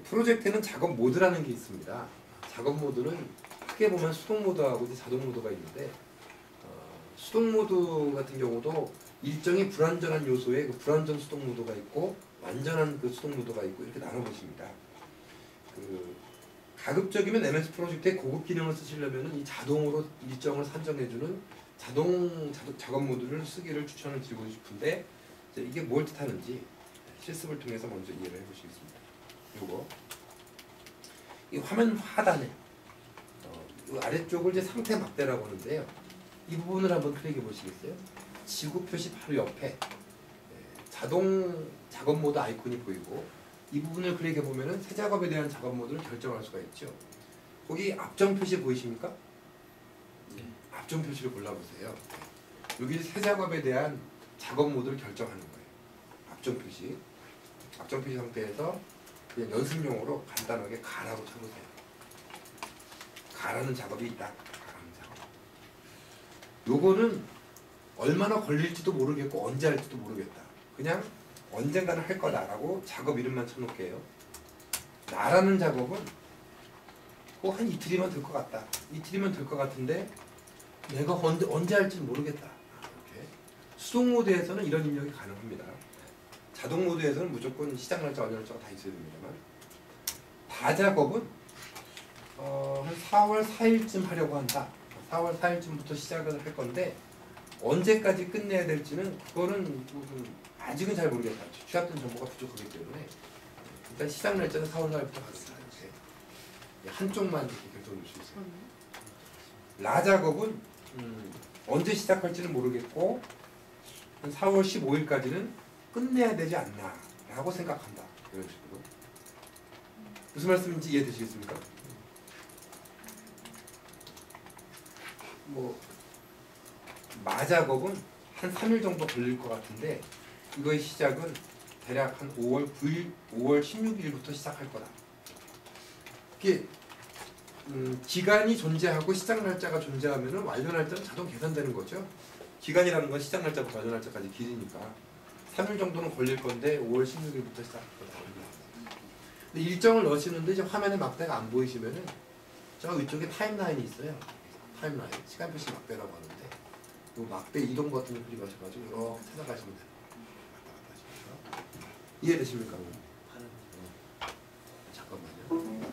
프로젝트에는 작업 모드라는 게 있습니다. 작업 모드는 크게 보면 수동 모드하고 이제 자동 모드가 있는데, 수동 모드 같은 경우도 일정의 불완전한 요소에 그 불완전 수동 모드가 있고 완전한 그 수동 모드가 있고 이렇게 나눠보십니다. 가급적이면 MS 프로젝트에 고급 기능을 쓰시려면 이 자동으로 일정을 산정해주는 자동 작업 모드를 쓰기를 추천을 드리고 싶은데, 이게 뭘 뜻하는지 실습을 통해서 먼저 이해를 해보시겠습니다. 요거 이 화면 하단에 이 아래쪽을 이제 상태 막대라고 하는데요. 이 부분을 한번 클릭해 보시겠어요? 지구 표시 바로 옆에 자동 작업 모드 아이콘이 보이고, 이 부분을 클릭해 보면은 새 작업에 대한 작업 모드를 결정할 수가 있죠. 거기 앞정 표시 보이십니까? 앞정 표시를 골라보세요. 여기 새 작업에 대한 작업 모드를 결정하는 거예요. 앞정 표시. 앞정 표시 상태에서 그냥 연습용으로 간단하게 가라고 쳐보세요. 가라는 작업이 있다. 가라는 작업. 요거는 얼마나 걸릴지도 모르겠고 언제 할지도 모르겠다. 그냥 언젠가는 할 거다라고 작업 이름만 쳐놓을게요. 나라는 작업은 꼭 한 이틀이면 될 것 같다. 이틀이면 될 것 같은데 내가 언제 할지는 모르겠다. 이렇게. 수동 모드에서는 이런 입력이 가능합니다. 자동 모드에서는 무조건 시작 날짜, 완료 날짜가 다 있어야 됩니다만, 다 작업은 한 4월 4일쯤 하려고 한다. 4월 4일쯤부터 시작을 할 건데 언제까지 끝내야 될지는 그거는 아직은 잘 모르겠다. 취합된 정보가 부족하기 때문에 일단 시작 날짜는 4월 4일부터 하겠다. 한쪽만 이렇게 결정을 줄 수 있어요. 라 작업은 언제 시작할지는 모르겠고 한 4월 15일까지는 끝내야 되지 않나 라고 생각한다. 이런 식으로. 무슨 말씀인지 이해되시겠습니까? 마 작업은 한 3일 정도 걸릴 것 같은데 이거의 시작은 대략 한 5월 9일, 5월 16일부터 시작할 거다. 이게 기간이 존재하고 시작 날짜가 존재하면 완료 날짜는 자동 계산되는 거죠. 기간이라는 건 시작 날짜부터 완료 날짜까지 길이니까 3일 정도는 걸릴 건데 5월 16일부터 시작할 거다. 근데 일정을 넣으시는데 이제 화면에 막대가 안 보이시면은 저 위쪽에 타임라인이 있어요. 타임라인, 시간표시 막대라고 하는데 이 막대 이동 버튼을 클릭하셔가지고 이렇게 찾아가시면 돼요. 왔다 갔다 하시면서. 이해되십니까? 잠깐만요.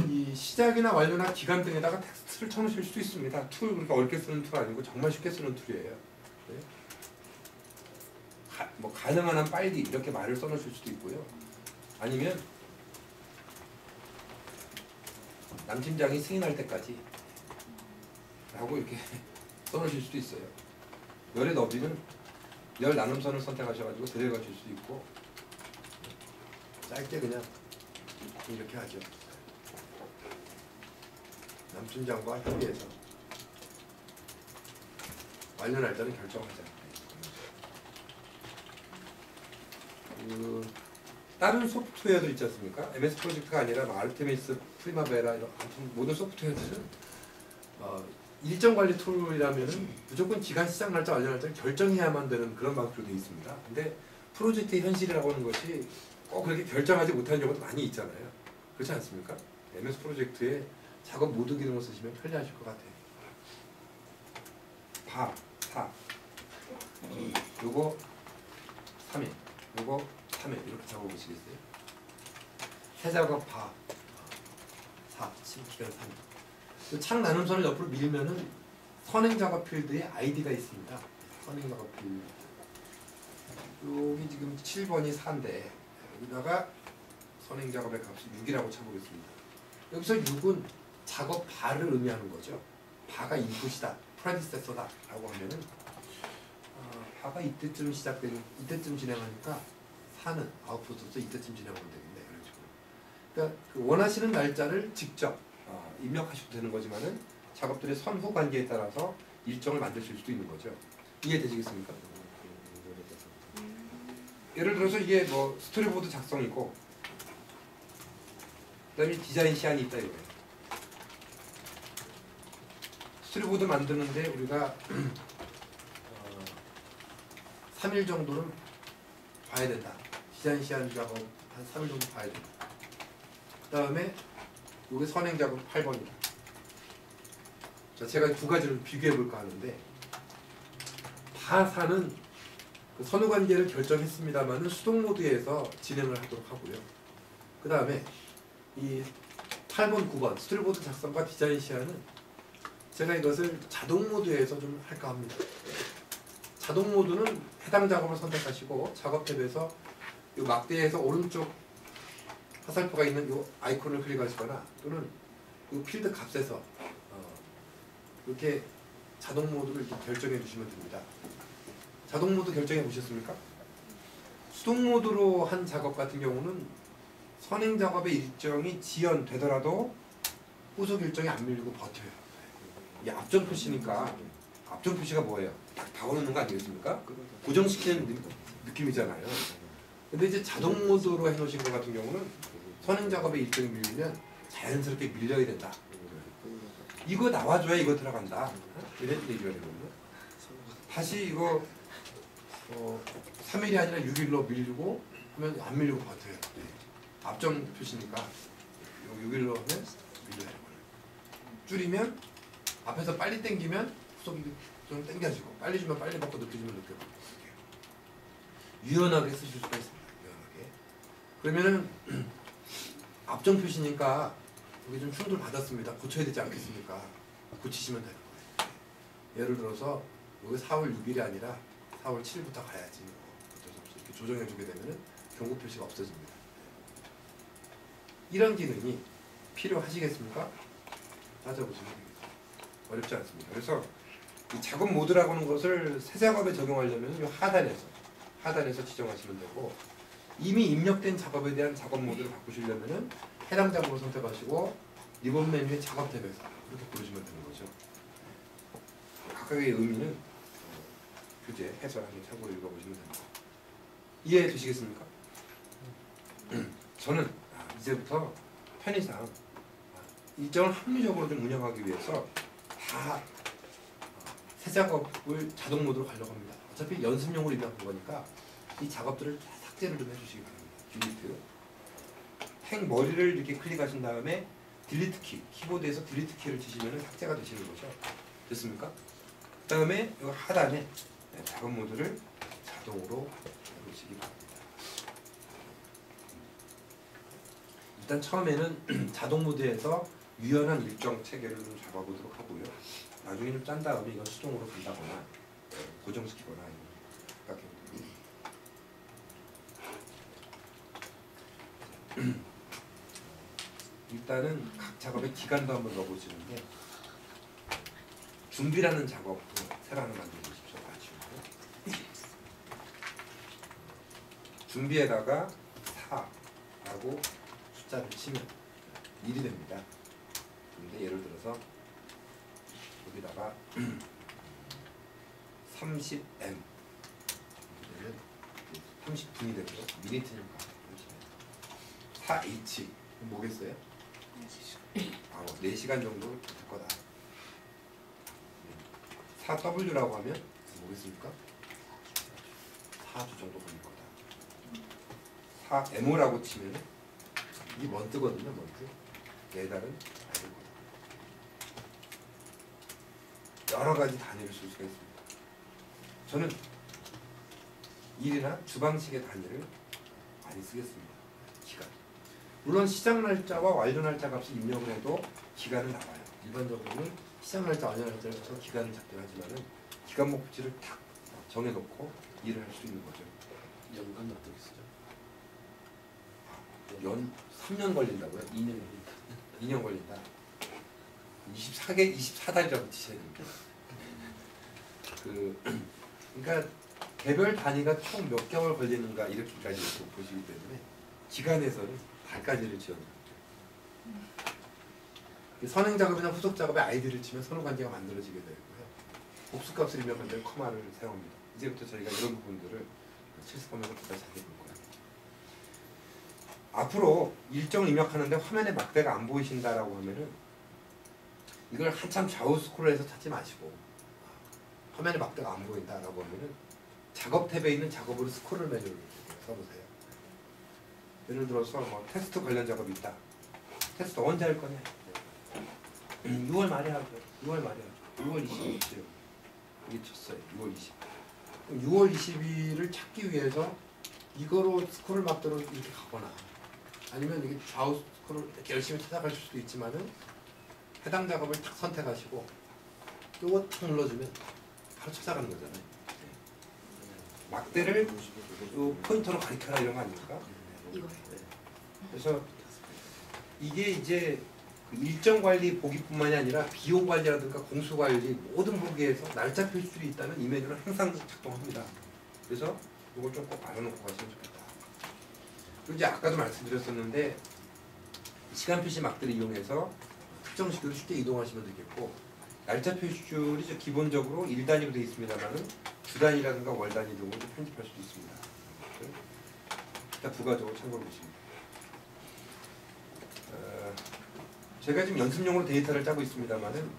이 시작이나 완료나 기간 등에다가 텍스트를 쳐놓으실 수도 있습니다. 툴, 그러니까 어렵게 쓰는 툴 아니고 정말 쉽게 쓰는 툴이에요. 네? 가능한 한 빨리 이렇게 말을 써놓으실 수도 있고요. 아니면 남 팀장이 승인할 때까지 라고 이렇게 써놓으실 수도 있어요. 열의 너비는 열 나눔선을 선택하셔가지고 데려가실 수도 있고, 짧게 그냥 이렇게 하죠. 남 팀장과 협의해서 완료 날짜는 결정하자. 다른 소프트웨어도 있지 않습니까? MS 프로젝트가 아니라 아르테미스, 프리마베라 이런 모든 소프트웨어들은 일정 관리 툴이라면은 무조건 기간 시작 날짜, 완료 날짜를 결정해야만 되는 그런 방식으로 되어 있습니다. 근데 프로젝트의 현실이라고 하는 것이 꼭 그렇게 결정하지 못하는 경우도 많이 있잖아요. 그렇지 않습니까? MS 프로젝트에 작업 모드 기능을 쓰시면 편리하실 것 같아요. 요거 3일, 요거 3일 이렇게 적어보시겠어요? 새 작업 4, 기간 3일. 창 나눔선을 옆으로 밀면은 선행 작업 필드에 아이디가 있습니다. 선행 작업 필드. 여기 지금 7번이 4인데 여기다가 선행 작업의 값이 6이라고 쳐보겠습니다. 여기서 6은 작업 바를 의미하는 거죠. 바가 인풋이다, 프레디세서다 라고 하면은 바가 이때쯤 이때쯤 진행하니까 4는 아웃풋으로서 이때쯤 진행하면 되겠네. 이런 식으로. 그러니까 그 원하시는 날짜를 직접 입력하셔도 되는 거지만은 작업들의 선후 관계에 따라서 일정을 만드실 수도 있는 거죠. 이해되시겠습니까? 예를 들어서 이게 스토리보드 작성이고, 그 다음에 디자인 시안이 있다 이거예요. 스토리보드 만드는데 우리가 3일 정도는 봐야 된다. 디자인 시한 작업 한 3일 정도 봐야 된다. 그 다음에 이게 선행 작업 8번이다. 자, 제가 두 가지를 비교해 볼까 하는데, 파사는 그 선후 관계를 결정했습니다만은 수동 모드에서 진행을 하도록 하고요. 그 다음에 이 8번, 9번 스토리보드 작성과 디자인 시야는 제가 이것을 자동 모드에서 좀 할까 합니다. 자동 모드는 해당 작업을 선택하시고 작업 탭에서 이 막대에서 오른쪽 화살표가 있는 이 아이콘을 클릭하시거나 또는 이 필드 값에서 이렇게 자동 모드를 이렇게 결정해 주시면 됩니다. 자동 모드 결정해 보셨습니까? 수동 모드로 한 작업 같은 경우는 선행 작업의 일정이 지연되더라도 후속 일정이 안 밀리고 버텨요. 이게 앞전 표시니까, 앞전 표시가 뭐예요? 딱 박아놓는 거 아니겠습니까? 고정시키는 느낌이잖아요. 근데 이제 자동 모드로 해놓으신 것 같은 경우는 선행 작업의 일정이 밀리면 자연스럽게 밀려야 된다. 이거 나와줘야 이거 들어간다. 이런 얘기가 되거든요. 다시 이거 3일이 아니라 6일로 밀리고 하면 안 밀리고 버텨요. 앞전 표시니까 6일로 하면 밀려야 되거든요. 줄이면 앞에서 빨리 당기면 후속이 좀 당겨지고, 빨리 주면 빨리 먹고 늦게 주면 늦게 먹고. 유연하게 쓰실 수가 있습니다. 유연하게. 그러면은 앞전 표시니까 여기 좀 충돌 받았습니다. 고쳐야 되지 않겠습니까? 고치시면 되는 거예요. 예를 들어서 여기 4월 6일이 아니라 4월 7일부터 가야지. 어쩔 수 없이 이렇게 조정해 주게 되면은 경고 표시가 없어집니다. 이런 기능이 필요하시겠습니까? 따져보시면 됩니다. 어렵지 않습니다. 그래서 이 작업 모드라고 하는 것을 새 작업에 적용하려면 이 하단에서 지정하시면 되고, 이미 입력된 작업에 대한 작업 모드를 바꾸시려면은 해당 작업을 선택하시고 리본 메뉴의 작업 탭에서 이렇게 고르시면 되는 거죠. 각각의 의미는 교재 해설하기 참고로 읽어보시면 됩니다. 이해되시겠습니까? 저는 이제부터 편의상 일정을 합리적으로 좀 운영하기 위해서 다 새 작업을 자동 모드로 가려고 합니다. 어차피 연습용으로 입력한 거니까 이 작업들을 다 삭제를 좀 해주시기 바랍니다. 딜리트. 행 머리를 이렇게 클릭하신 다음에 딜리트 키, 키보드에서 딜리트 키를 치시면 삭제가 되시는 거죠. 됐습니까? 그 다음에 이 하단에 작업 모드를 자동으로 해보시기 바랍니다. 일단 처음에는 자동 모드에서 유연한 일정 체계를 좀 잡아보도록 하고요. 나중에 좀 짠 다음에 이건 수동으로 간다거나 고정시키거나 일단은 각 작업의 기간도 한번 넣어보시는데, 준비라는 작업도 새로 하나 만들어 보십시오. 준비에다가 4라고 숫자를 치면 1이 됩니다. 근데 예를 들어서 여기다가 30M 그러면 30분이 되고요. 미니트니까 4H 뭐겠어요? 4시간 정도 될 거다. 4W라고 하면 뭐겠습니까? 4주 정도 걸릴 거다. 4MO라고 치면 이 먼트거든요. 먼트. 매달은 아닐 거다. 여러 가지 단위를 쓸 수가 있습니다. 저는 일이나 주방식의 단위를 많이 쓰겠습니다. 기간. 물론 시작 날짜와 완료 날짜 값을 입력을 해도 기간은 나와요. 일반적으로는 시작 날짜, 완료 날짜를 써서 기간을 잡긴 하지만은 기간 목표치를 탁 정해놓고 일을 할 수 있는 거죠. 연간 어떻게 쓰죠? 연 3년 걸린다고요? 2년 걸린다. 24달이라고 치셔야 됩니다. 그러니까 개별 단위가 총 몇 개월 걸리는가 이렇게까지 보시기 때문에 기간에서는 달까지를 지어줍니다. 선행 작업이나 후속 작업에 아이디를 치면 선후 관계가 만들어지게 되고요. 복수값을 입력한 데 커마를 사용합니다. 이제부터 저희가 이런 부분들을 실습하면서 보다 자세히 볼 거예요. 앞으로 일정 입력하는데 화면에 막대가 안 보이신다라고 하면은 이걸 한참 좌우 스크롤해서 찾지 마시고 화면에 막대가 안 보인다라고 하면은 작업 탭에 있는 작업으로 스크롤 메뉴를 써보세요. 예를 들어서 뭐 테스트 관련 작업이 있다. 테스트 언제 할 거냐? 6월 말에 하죠. 6월 말에 하죠. 6월 20일이죠. 이게 쳤어요. 6월 20일. 6월 20일을 찾기 위해서 이거로 스크롤 막대로 이렇게 가거나 아니면 이게 좌우 스크롤 이렇게 열심히 찾아가실 수도 있지만은 해당 작업을 탁 선택하시고 요거 탁 눌러주면 바로 찾아가는 거잖아요. 막대를 요 포인터로 가리켜라 이런 거 아닙니까? 이거요. 그래서 이게 이제 그 일정 관리 보기뿐만이 아니라 비용 관리라든가 공수 관리 모든 보기에서 날짜 표시줄이 있다면 이 메뉴는 항상 작동합니다. 그래서 이걸 좀 꼭 알아놓고 가시면 좋겠다. 그리고 이제 아까도 말씀드렸었는데 시간 표시 막대를 이용해서 특정 시기로 쉽게 이동하시면 되겠고 날짜 표시줄이 이제 기본적으로 일 단위로 되어 있습니다만은 주 단위라든가 월 단위 등으로 편집할 수도 있습니다. 일단 부가적으로 참고해 보십니다. 제가 지금 연습용으로 데이터를 짜고 있습니다만은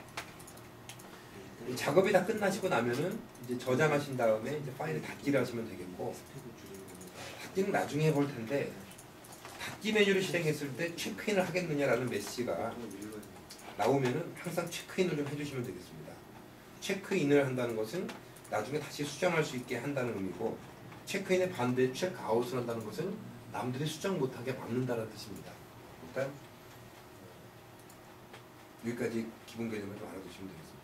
작업이 다 끝나시고 나면은 이제 저장하신 다음에 이제 파일을 닫기를 하시면 되겠고 닫기는 나중에 해볼 텐데 닫기 메뉴를 실행했을 때 체크인을 하겠느냐라는 메시지가 나오면은 항상 체크인을 좀 해주시면 되겠습니다. 체크인을 한다는 것은 나중에 다시 수정할 수 있게 한다는 의미고 체크인의 반대 체크아웃을 한다는 것은 남들이 수정 못하게 막는다는 뜻입니다. 일단 여기까지 기본 개념을 좀 알아두시면 되겠습니다.